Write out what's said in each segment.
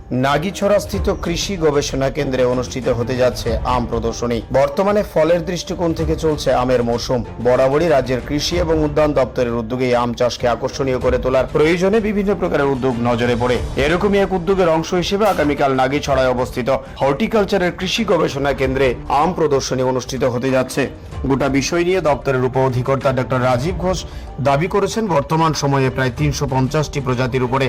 নাগিছড়াস্থিত কৃষি গবেষণা কেন্দ্রে অনুষ্ঠিত হতে যাচ্ছে আম প্রদর্শনী। বর্তমানে ফলের দৃষ্টিকোণ থেকে চলছে আমের মৌসুম। বরাবরই রাজ্যের কৃষি এবং উদ্যান দপ্তরের উদ্যোগে আম চাষকে আকর্ষণীয় করে তোলার প্রয়োজনে বিভিন্ন প্রকারের উদ্যোগ নজরে পড়ে। এরকমই এক উদ্যোগের অংশ হিসেবে আগামীকাল নাগিছড়ায় অবস্থিত হর্টিকালচারের কৃষি গবেষণা কেন্দ্রে আম প্রদর্শনী অনুষ্ঠিত হতে যাচ্ছে। গোটা বিষয় নিয়ে দপ্তরের উপ অধিকর্তা ডক্টর রাজীব ঘোষ দাবি করেছেন, বর্তমান সময়ে প্রায় ৩৫০টি প্রজাতির উপরে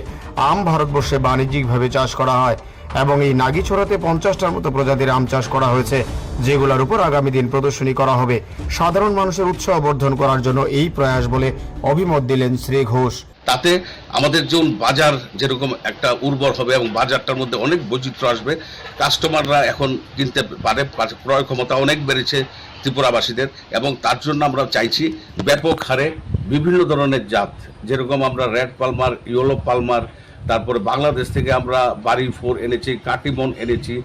আম ভারতবর্ষে বাণিজ্যিকভাবে চাষ করা হয় এবং এই নাগিছড়াতে 50টার মতো প্রজাতির আম চাষ করা হয়েছে, যেগুলোর উপর আগামী দিন প্রদর্শনী করা হবে। সাধারণ মানুষের উৎসাহ বর্ধন করার জন্য এই প্রয়াস বলে অভিমত দিলেন শ্রী ঘোষ। তাতে আমাদের যেমন বাজার যেরকম একটা উর্বর হবে এবং বাজারটার মধ্যে অনেক বৈচিত্র্য আসবে, কাস্টমাররা এখন কিনতে পারে, ক্রয় ক্ষমতা অনেক বেড়েছে ত্রিপুরাবাসীদের, এবং তার জন্য আমরা চাইছি ব্যাপক হারে বিভিন্ন ধরনের জাত, যেরকম আমরা রেড পালমার, ইয়েলো পালমার, তারপরে বাংলাদেশ থেকে আমরা বাড়ি 4 এনেছি, কাটিমন এনেছি,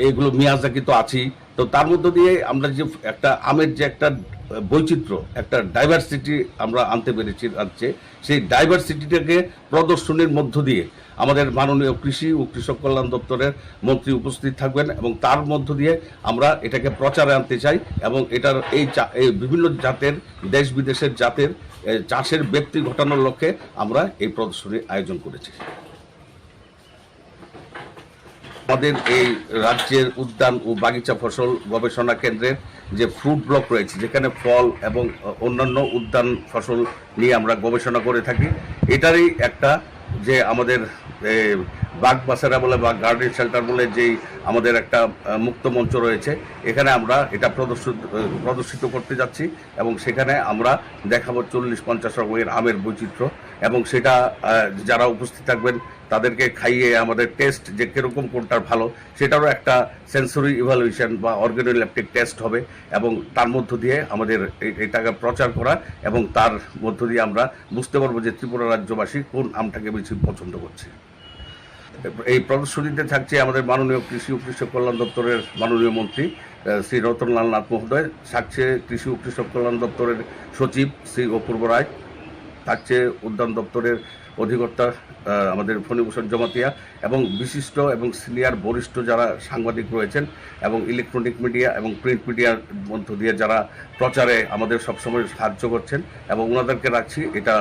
এইগুলো মিয়াজাকি তো আছেই। তো তার মধ্য দিয়ে আমরা যে একটা আমের যে একটা বৈচিত্র্য, একটা ডাইভার্সিটি আমরা আনতে পেরেছি রাজ্যে, সেই ডাইভার্সিটিটাকে প্রদর্শনীর মধ্য দিয়ে আমাদের মাননীয় কৃষি ও কৃষক কল্যাণ দপ্তরের মন্ত্রী উপস্থিত থাকবেন এবং তার মধ্য দিয়ে আমরা এটাকে প্রচারে আনতে চাই এবং এটার এই বিভিন্ন জাতের, দেশ বিদেশের জাতের চাষের ব্যক্তি ঘটানোর লক্ষ্যে আমরা এই প্রদর্শনীর আয়োজন করেছি। আমাদের এই রাজ্যের উদ্যান ও বাগিচা ফসল গবেষণা কেন্দ্রের যে ফ্রুট ব্লক রয়েছে, যেখানে ফল এবং অন্যান্য উদ্যান ফসল নিয়ে আমরা গবেষণা করে থাকি, এটারই একটা যে আমাদের বাগ বাসেরা বলে বা গার্ডেন শেল্টার বলে যেই আমাদের একটা মুক্ত মঞ্চ রয়েছে, এখানে আমরা এটা প্রদর্শিত করতে যাচ্ছি এবং সেখানে আমরা দেখাবো 40-50 রকমের আমের বৈচিত্র্য এবং সেটা যারা উপস্থিত থাকবেন তাদেরকে খাইয়ে আমাদের টেস্ট যে কীরকম কোনটার ভালো, সেটারও একটা সেন্সরি ইভ্যালুয়েশন বা অর্গানোলেপটিক টেস্ট হবে এবং তার মধ্য দিয়ে আমাদের এটাকে প্রচার করা এবং তার মধ্য দিয়ে আমরা বুঝতে পারবো যে ত্রিপুরা রাজ্যবাসী কোন আমটাকে বেশি পছন্দ করছে। এই প্রদর্শনীতে থাকছে আমাদের মাননীয় কৃষি ও কৃষক কল্যাণ দপ্তরের মাননীয় মন্ত্রী শ্রী রতনলাল নাথ মহোদয়, থাকছে কৃষি ও কৃষক কল্যাণ দপ্তরের সচিব শ্রী অপূর্ব রায়, থাকছে উদ্যান দপ্তরের অধিকর্তা আমাদের ফণীভূষণ জমাতিয়া এবং বিশিষ্ট এবং সিনিয়র বরিষ্ঠ যারা সাংবাদিক রয়েছেন এবং ইলেকট্রনিক মিডিয়া এবং প্রিন্ট মিডিয়ার মধ্য দিয়ে যারা প্রচারে আমাদের সবসময় সাহায্য করছেন এবং ওনাদেরকে রাখছি এটা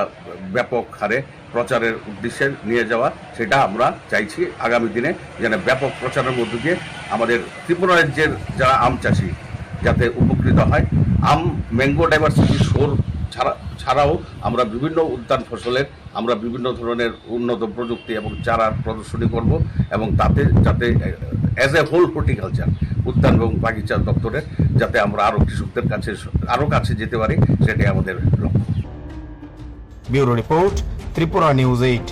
ব্যাপক হারে প্রচারের উদ্দেশ্যে নিয়ে যাওয়া। সেটা আমরা চাইছি আগামী দিনে যেন ব্যাপক প্রচারের মধ্য দিয়ে আমাদের ত্রিপুরা রাজ্যের যারা আম চাষি যাতে উপকৃত হয়। আম ম্যাঙ্গো ডাইভার্সিটি শোর ছাড়াও আমরা বিভিন্ন উদ্যান ফসলের আমরা বিভিন্ন ধরনের উন্নত প্রযুক্তি এবং চারার প্রদর্শনী করব এবং তাতে যাতে অ্যাজ এ হোল হর্টিকালচার উদ্যান এবং বাগিচা দপ্তরের যাতে আমরা আরও কৃষকদের কাছে আরও কাছে যেতে পারি, সেটাই আমাদের লক্ষ্য। Bureau report, Tripura news 8।